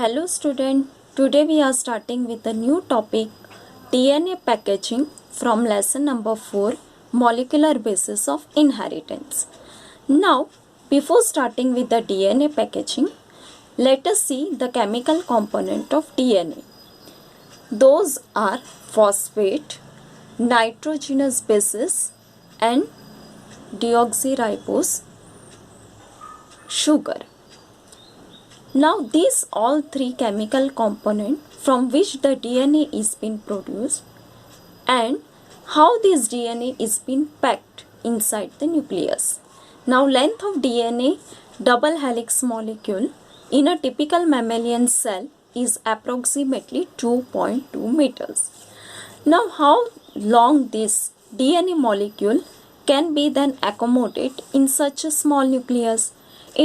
Hello student, today we are starting with a new topic DNA packaging from lesson number 4 molecular basis of inheritance. Now before starting with the DNA packaging, let us see the chemical component of DNA. Those are phosphate, nitrogenous bases and deoxyribose sugar. Now these all three chemical components from which the DNA is being produced and how this DNA is being packed inside the nucleus. Now length of DNA double helix molecule in a typical mammalian cell is approximately 2.2 meters. Now how long this DNA molecule can be then accommodate in such a small nucleus?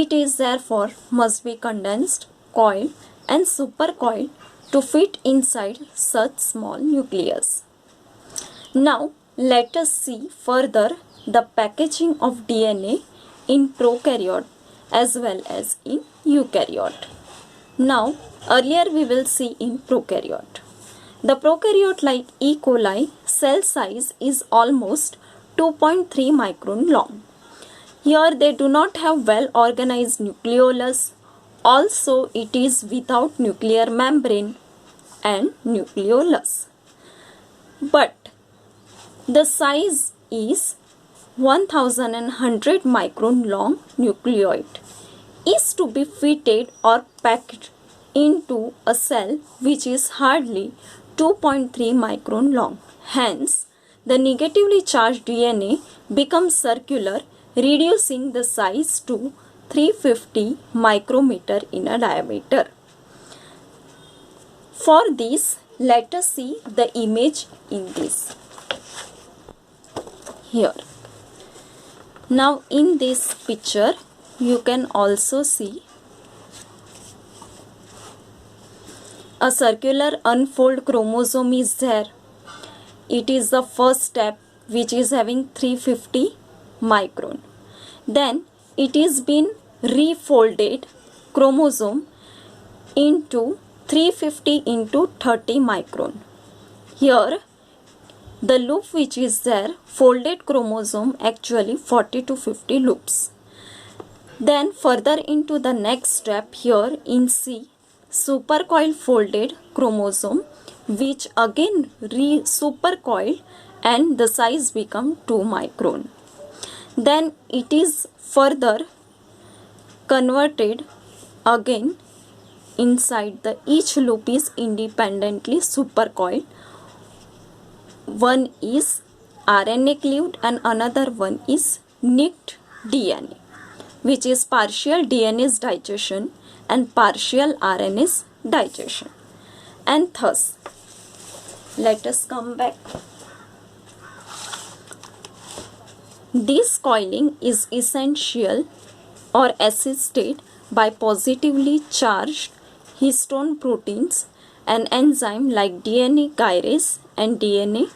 It is therefore must be condensed, coiled and supercoiled to fit inside such small nucleus. Now let us see further the packaging of DNA in prokaryote as well as in eukaryote. Now earlier we will see in prokaryote. The prokaryote like E. coli cell size is almost 2.3 micron long. Here they do not have well organized nucleolus. Also it is without nuclear membrane and nucleolus. But the size is 1100 micron long nucleoid is to be fitted or packed into a cell which is hardly 2.3 micron long. Hence, the negatively charged DNA becomes circular, reducing the size to 350 micrometer in a diameter. For this, let us see the image in this. Here. Now in this picture, you can also see a circular unfold chromosome is there. It is the first step which is having 350 micron. Then it is been refolded chromosome into 350 into 30 micron. Here the loop which is there, folded chromosome actually 40 to 50 loops. Then further into the next step here in C, supercoiled folded chromosome which again supercoiled and the size become 2 micron. Then it is further converted again inside the each loop is independently supercoiled. One is RNA cleaved and another one is nicked DNA, which is partial DNA's digestion and partial RNA's digestion. And thus, let us come back. This coiling is essential or assisted by positively charged histone proteins and enzyme like DNA gyrase and DNA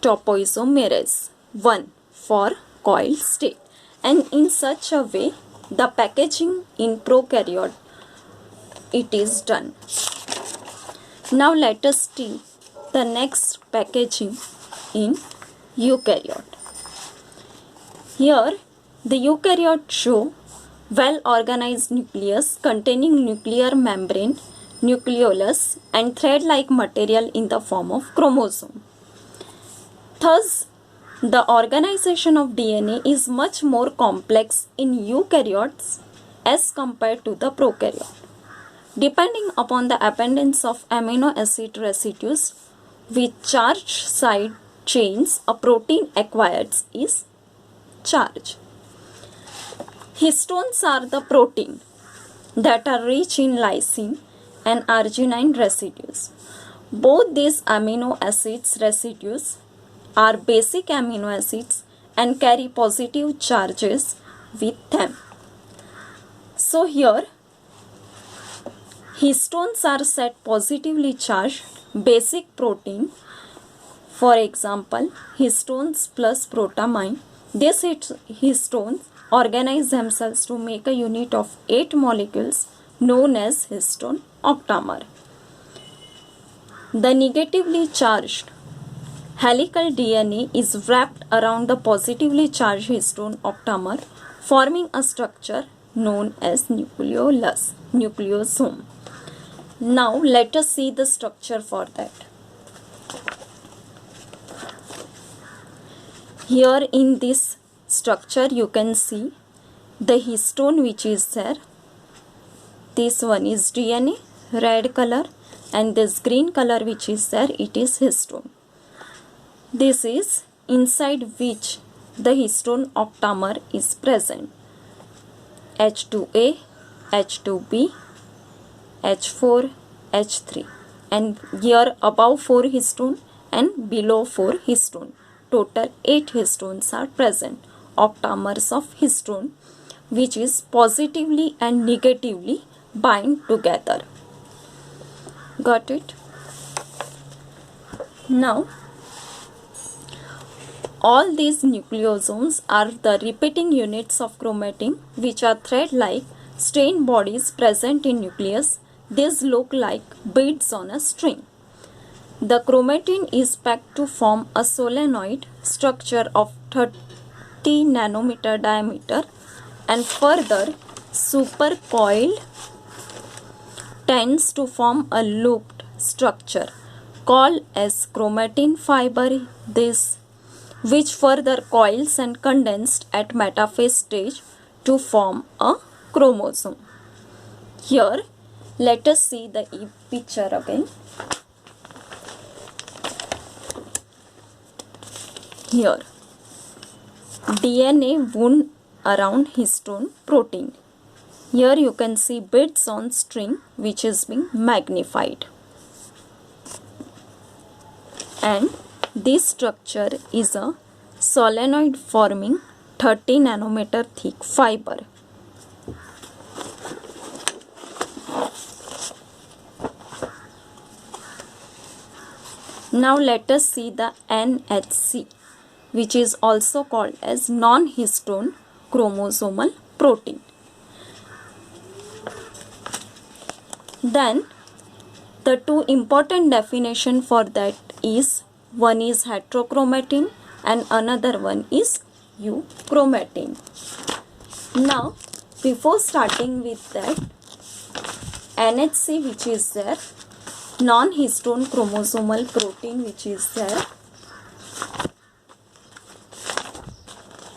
topoisomerase 1 for coiled state. And in such a way, the packaging in prokaryote it is done. Now let us see the next packaging in eukaryote. Here the eukaryote show well organized nucleus containing nuclear membrane, nucleolus and thread-like material in the form of chromosome. Thus, the organization of DNA is much more complex in eukaryotes as compared to the prokaryote. Depending upon the abundance of amino acid residues with charged side chains, a protein acquires is charge. Histones are the protein that are rich in lysine and arginine residues. Both these amino acids residues are basic amino acids and carry positive charges with them. So here histones are set positively charged basic protein. For example, histones plus protamine. These histones organize themselves to make a unit of 8 molecules known as histone octamer. The negatively charged helical DNA is wrapped around the positively charged histone octamer, forming a structure known as nucleosome. Now let us see the structure for that. Here in this structure you can see the histone which is there. This one is DNA, red color, and this green color which is there, it is histone. This is inside which the histone octamer is present. H2A, H2B, H4, H3, and here above 4 histone and below 4 histone. Total 8 histones are present, octamers of histone, which is positively and negatively bind together. Got it? Now, all these nucleosomes are the repeating units of chromatin, which are thread-like strain bodies present in nucleus. These look like beads on a string. The chromatin is packed to form a solenoid structure of 30 nanometer diameter and further supercoiled tends to form a looped structure called as chromatin fiber, which further coils and condensed at metaphase stage to form a chromosome. Here let us see the picture again. Here, DNA wound around histone protein. Here you can see bits on string which is being magnified. And this structure is a solenoid forming 30 nanometer thick fiber. Now let us see the NHC, which is also called as non-histone chromosomal protein. Then the two important definition for that is, one is heterochromatin and another one is euchromatin. Now before starting with that, NHC which is there, non-histone chromosomal protein which is there,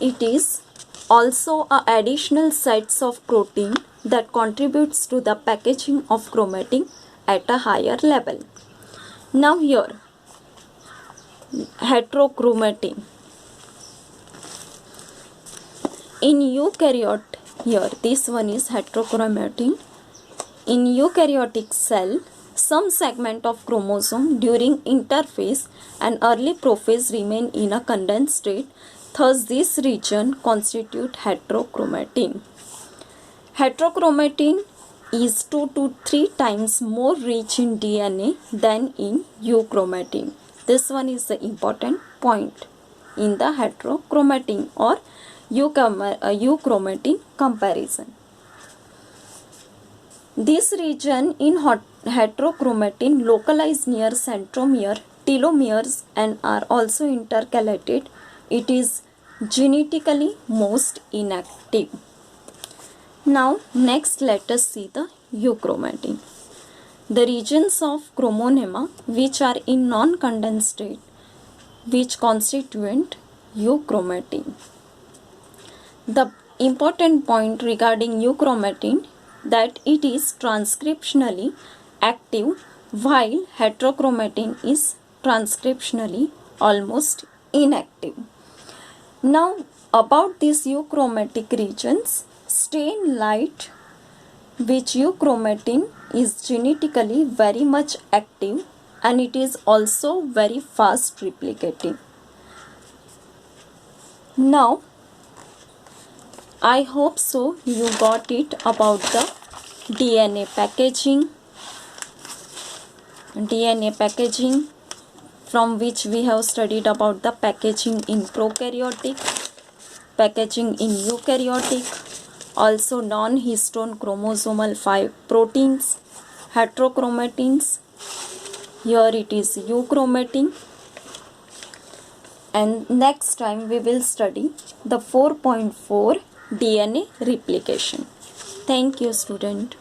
it is also a additional sets of protein that contributes to the packaging of chromatin at a higher level. Now here, heterochromatin. In eukaryote, here this one is heterochromatin. In eukaryotic cell, some segment of chromosome during interphase and early prophase remain in a condensed state. Thus, this region constitute heterochromatin. Heterochromatin is 2 to 3 times more rich in DNA than in euchromatin. This one is the important point in the heterochromatin or euchromatin comparison. This region in heterochromatin localize near centromere, telomeres and are also intercalated. It is genetically most inactive. Now next let us see the euchromatin. The regions of chromonema which are in non-condensed state, which constituent euchromatin. The important point regarding euchromatin, that it is transcriptionally active while heterochromatin is transcriptionally almost inactive. Now about these euchromatic regions, stain light which euchromatin is genetically very much active and it is also very fast replicating. Now I hope so you got it about the DNA packaging, from which we have studied about the packaging in prokaryotic, packaging in eukaryotic, also non-histone chromosomal 5 proteins, heterochromatins. Here it is euchromatin. And next time we will study the 4.4 DNA replication. Thank you, student.